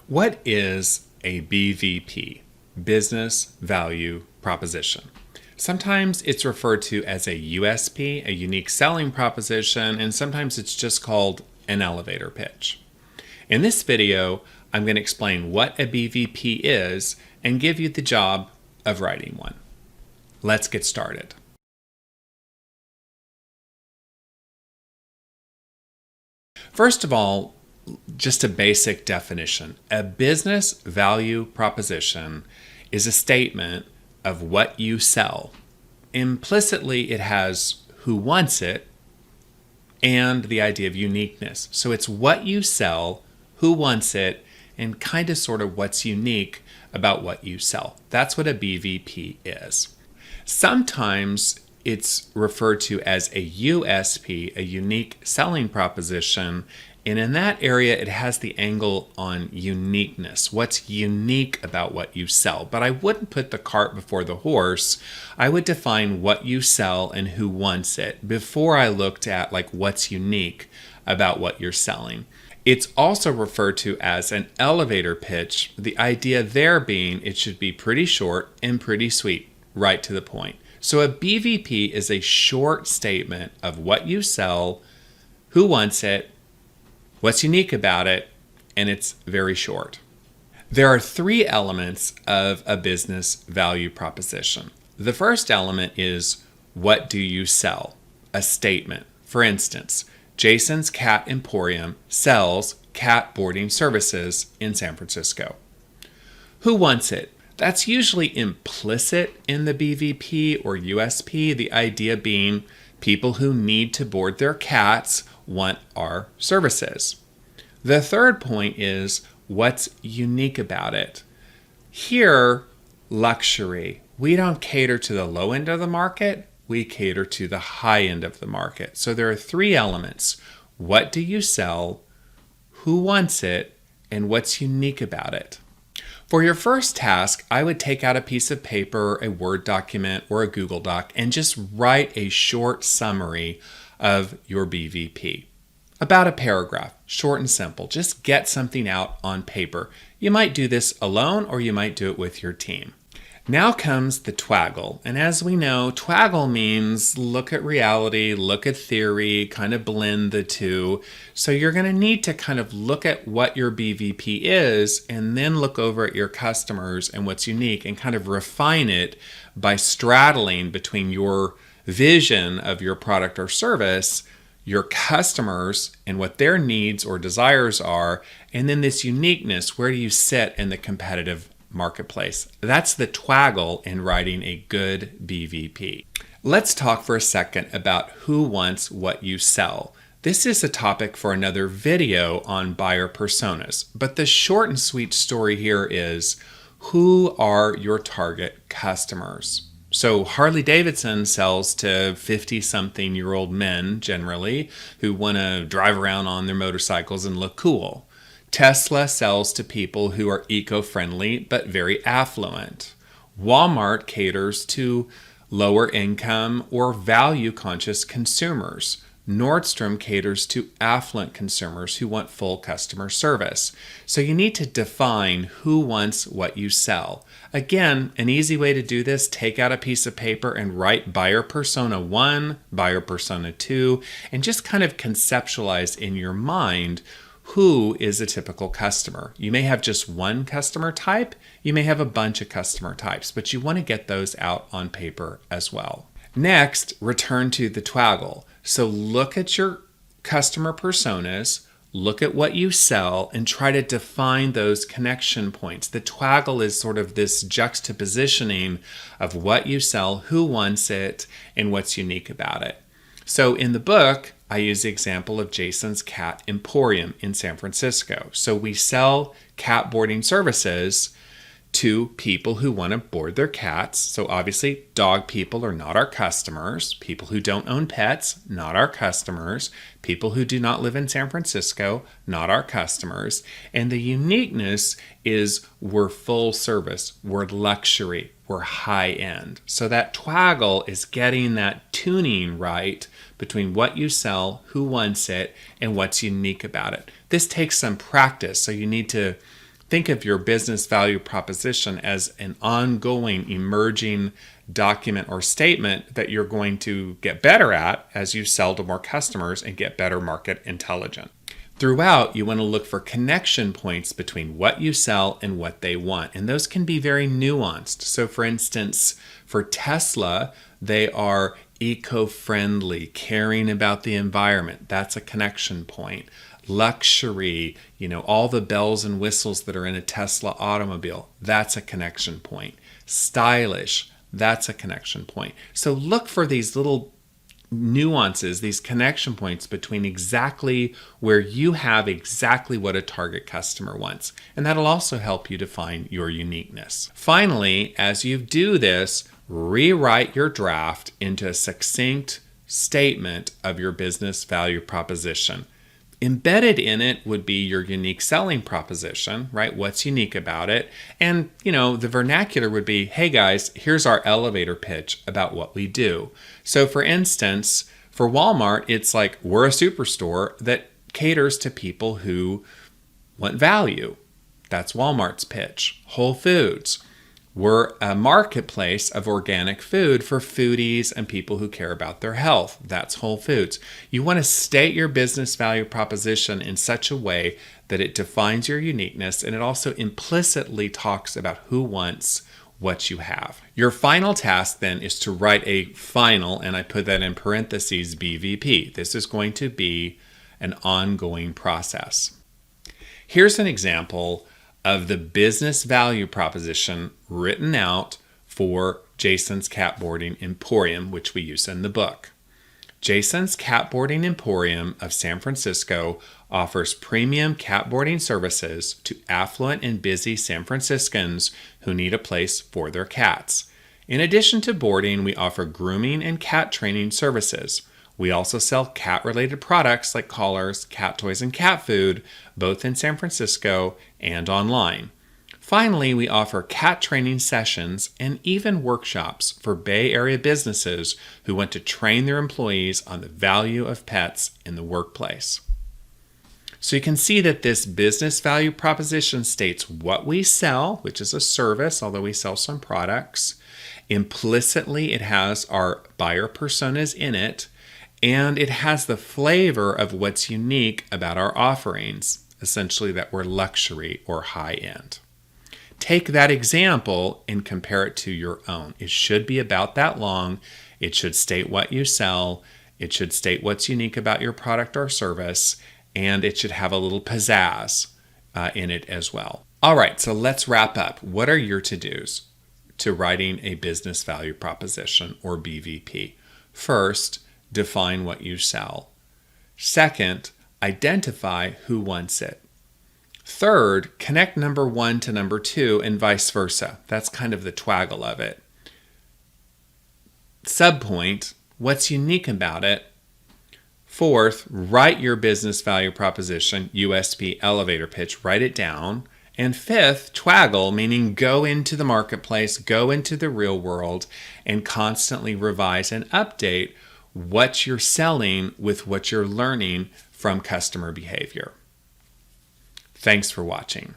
What is a BVP, Business Value Proposition? Sometimes it's referred to as a USP, a unique selling proposition, and sometimes it's just called an elevator pitch. In this video, I'm going to explain what a BVP is and give you the job of writing one. Let's get started. First of all, just a basic definition. A business value proposition is a statement of what you sell. Implicitly, it has who wants it and the idea of uniqueness. So it's what you sell, who wants it, and kind of sort of what's unique about what you sell. That's what a BVP is. Sometimes it's referred to as a USP, a unique selling proposition. And in that area, it has the angle on uniqueness. What's unique about what you sell? But I wouldn't put the cart before the horse. I would define what you sell and who wants it before I looked at what's unique about what you're selling. It's also referred to as an elevator pitch. The idea there being it should be pretty short and pretty sweet, right to the point. So a BVP is a short statement of what you sell, who wants it, what's unique about it, and it's very short. There are three elements of a business value proposition. The first element is, what do you sell? A statement. For instance, Jason's Cat Emporium sells cat boarding services in San Francisco. Who wants it? That's usually implicit in the BVP or USP, the idea being people who need to board their cats want our services. The third point is what's unique about it. Here, luxury. We don't cater to the low end of the market. We cater to the high end of the market. So there are three elements. What do you sell? Who wants it? And what's unique about it? For your first task, I would take out a piece of paper, a Word document, or a Google Doc, and just write a short summary of your BVP. About a paragraph, short and simple. Just get something out on paper. You might do this alone, or you might do it with your team. Now comes the Twaggle. And as we know, Twaggle means look at reality, look at theory, kind of blend the two. So you're going to need to kind of look at what your BVP is and then look over at your customers and what's unique and kind of refine it by straddling between your vision of your product or service, your customers and what their needs or desires are, and then this uniqueness, where do you sit in the competitive marketplace? That's the Twaggle in writing a good BVP. Let's talk for a second about who wants what you sell. This is a topic for another video on buyer personas, but the short and sweet story here is, who are your target customers? So Harley-Davidson sells to 50-something-year-old men generally who want to drive around on their motorcycles and look cool. Tesla sells to people who are eco-friendly but very affluent. Walmart caters to lower income or value-conscious consumers. Nordstrom caters to affluent consumers who want full customer service. So you need to define who wants what you sell. Again, an easy way to do this, take out a piece of paper and write buyer persona 1, buyer persona 2, and just kind of conceptualize in your mind who is a typical customer. You may have just one customer type, you may have a bunch of customer types, but you want to get those out on paper as well. Next, return to the Twaggle. So look at your customer personas, look at what you sell, and try to define those connection points. The Twaggle is sort of this juxtapositioning of what you sell, who wants it, and what's unique about it. So in the book, I use the example of Jason's Cat Emporium in San Francisco. So we sell cat boarding services to people who want to board their cats. So obviously, dog people are not our customers. People who don't own pets, not our customers. People who do not live in San Francisco, not our customers. And the uniqueness is we're full service, we're luxury, we're high end. So that Twaggle is getting that tuning right between what you sell, who wants it, and what's unique about it. This takes some practice, so you need to Think of your business value proposition as an ongoing, emerging document or statement that you're going to get better at as you sell to more customers and get better market intelligence. Throughout, you want to look for connection points between what you sell and what they want. And those can be very nuanced. So for instance, for Tesla, they are eco-friendly, caring about the environment. That's a connection point. Luxury, all the bells and whistles that are in a Tesla automobile. That's a connection point. Stylish. That's a connection point. So look for these little nuances, these connection points between exactly where you have exactly what a target customer wants. And that'll also help you define your uniqueness. Finally, as you do this, rewrite your draft into a succinct statement of your business value proposition. Embedded in it would be your unique selling proposition, right? What's unique about it? And, the vernacular would be, hey guys, here's our elevator pitch about what we do. So for instance, for Walmart, it's like, we're a superstore that caters to people who want value. That's Walmart's pitch. Whole Foods. We're a marketplace of organic food for foodies and people who care about their health. That's Whole Foods. You want to state your business value proposition in such a way that it defines your uniqueness, and it also implicitly talks about who wants what you have. Your final task then is to write a final, and I put that in parentheses, BVP. This is going to be an ongoing process. Here's an example of the business value proposition written out for Jason's Catboarding Emporium, which we use in the book. Jason's Catboarding Emporium of San Francisco offers premium catboarding services to affluent and busy San Franciscans who need a place for their cats. In addition to boarding, we offer grooming and cat training services. We also sell cat-related products like collars, cat toys, and cat food, both in San Francisco and online. Finally, we offer cat training sessions and even workshops for Bay Area businesses who want to train their employees on the value of pets in the workplace. So you can see that this business value proposition states what we sell, which is a service, although we sell some products. Implicitly, it has our buyer personas in it, and it has the flavor of what's unique about our offerings, essentially that we're luxury or high-end. Take that example and compare it to your own. It should be about that long. It should state what you sell. It should state what's unique about your product or service, and it should have a little pizzazz in it as well. All right, so let's wrap up. What are your to-dos to writing a business value proposition or BVP? First, define what you sell. Second, identify who wants it. Third, connect number one to number two and vice versa. That's kind of the twaggle of it. Subpoint, what's unique about it? Fourth, write your business value proposition, USP elevator pitch, write it down. And fifth, twaggle, meaning go into the marketplace, go into the real world, and constantly revise and update what you're selling with what you're learning from customer behavior. Thanks for watching.